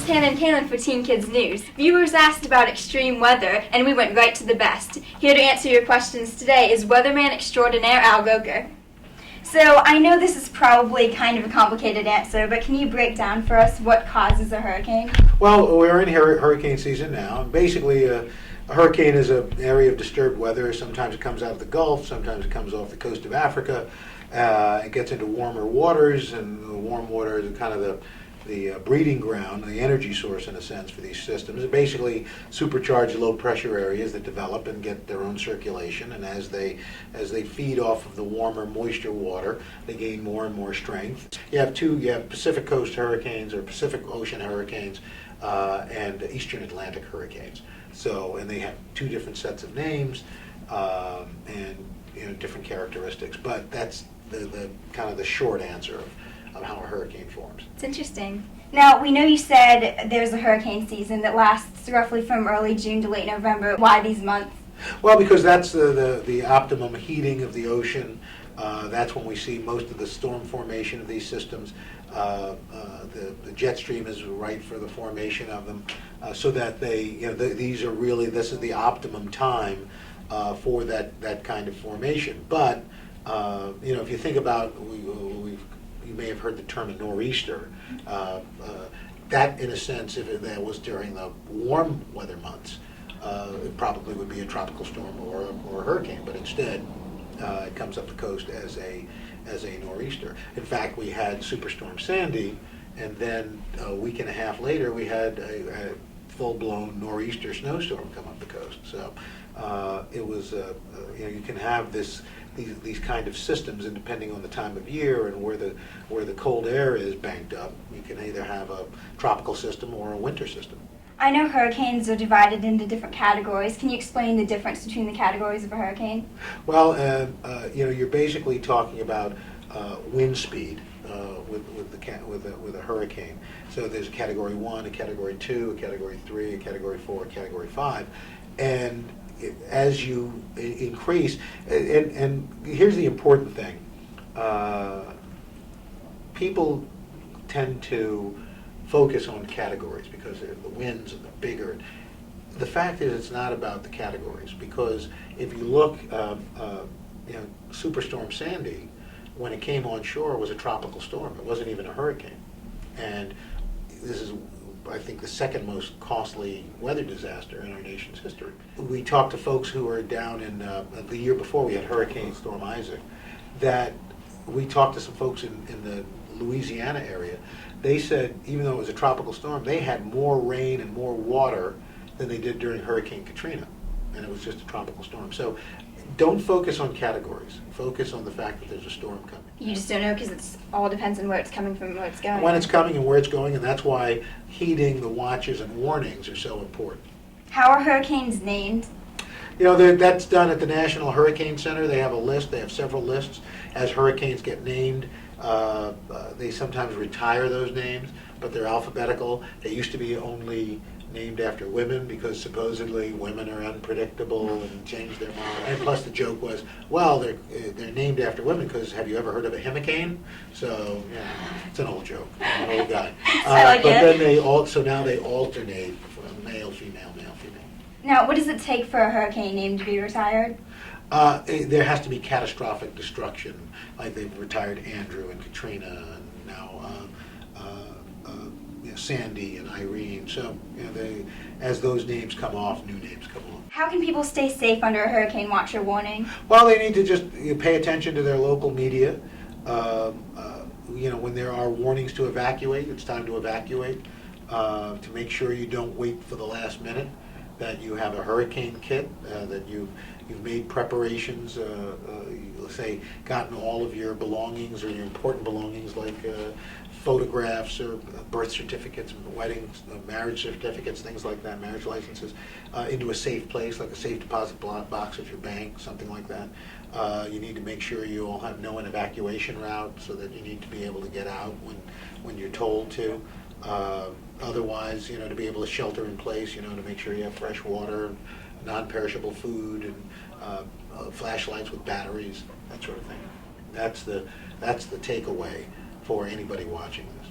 Hannah and Cailin for Teen Kids News. Viewers asked about extreme weather, and we went right to the best. Here to answer your questions today is weatherman extraordinaire Al Roker. So, I know this is probably kind of a complicated answer, but can you break down for us what causes a hurricane? Well, we're in hurricane season now. Basically, a hurricane is an area of disturbed weather. Sometimes it comes out of the Gulf, sometimes it comes off the coast of Africa. It gets into warmer waters, and the warm water is kind of the breeding ground, the energy source in a sense for these systems. They're basically supercharged low pressure areas that develop and get their own circulation, and as they feed off of the warmer moisture water, they gain more and more strength. You have Pacific Coast hurricanes or Pacific Ocean hurricanes and Eastern Atlantic hurricanes. So, and they have two different sets of names and different characteristics, but that's the kind of the short answer of how a hurricane forms. It's interesting. Now, we know you said there's a hurricane season that lasts roughly from early June to late November. Why these months? Well, because that's the optimum heating of the ocean. That's when we see most of the storm formation of these systems. The jet stream is right for the formation of them, so that this is the optimum time for that kind of formation. But if you think about, you may have heard the term a nor'easter. That, in a sense, if that was during the warm weather months, it probably would be a tropical storm or a hurricane. But instead, it comes up the coast as a nor'easter. In fact, we had Superstorm Sandy, and then a week and a half later, we had a full-blown nor'easter snowstorm come up the coast. So it was, you can have these kind of systems, and depending on the time of year and where the cold air is banked up, you can either have a tropical system or a winter system. I know hurricanes are divided into different categories. Can you explain the difference between the categories of a hurricane? Well, you're basically talking about wind speed with a hurricane. So there's a Category 1, a Category 2, a Category 3, a Category 4, a Category 5, and as you increase, and here's the important thing, people tend to focus on categories because the winds are bigger. The fact is, it's not about the categories, because if you look, Superstorm Sandy, when it came on shore, was a tropical storm. It wasn't even a hurricane, and this is, I think, the second most costly weather disaster in our nation's history. We talked to folks who were down in the year before we had Hurricane Storm Isaac, that we talked to some folks in the Louisiana area. They said even though it was a tropical storm, they had more rain and more water than they did during Hurricane Katrina, and it was just a tropical storm. So don't focus on categories. Focus on the fact that there's a storm coming. You just don't know because it all depends on where it's coming from and where it's going. When it's coming and where it's going, and that's why heeding the watches and warnings are so important. How are hurricanes named? That's done at the National Hurricane Center. They have a list. They have several lists. As hurricanes get named, they sometimes retire those names, but they're alphabetical. They used to be only named after women because supposedly women are unpredictable and change their mind. And plus the joke was, well, they're named after women because have you ever heard of a hemicane? So it's an old joke, an old guy. I like but it. Then now they alternate from male, female, male, female. Now, what does it take for a hurricane name to be retired? There has to be catastrophic destruction, like they've retired Andrew and Katrina, and now Sandy and Irene. So as those names come off, new names come on. How can people stay safe under a hurricane watch or warning? Well, they need to just pay attention to their local media. When there are warnings to evacuate, it's time to evacuate. To make sure you don't wait for the last minute, that you have a hurricane kit, that you've made preparations, let's say gotten all of your belongings or your important belongings like photographs or birth certificates, weddings, marriage certificates, things like that, marriage licenses, into a safe place like a safe deposit box at your bank, something like that. You need to make sure you all know an evacuation route so that you need to be able to get out when you're told to. Otherwise, to be able to shelter in place, to make sure you have fresh water, non-perishable food, and flashlights with batteries, that sort of thing. That's the takeaway for anybody watching this.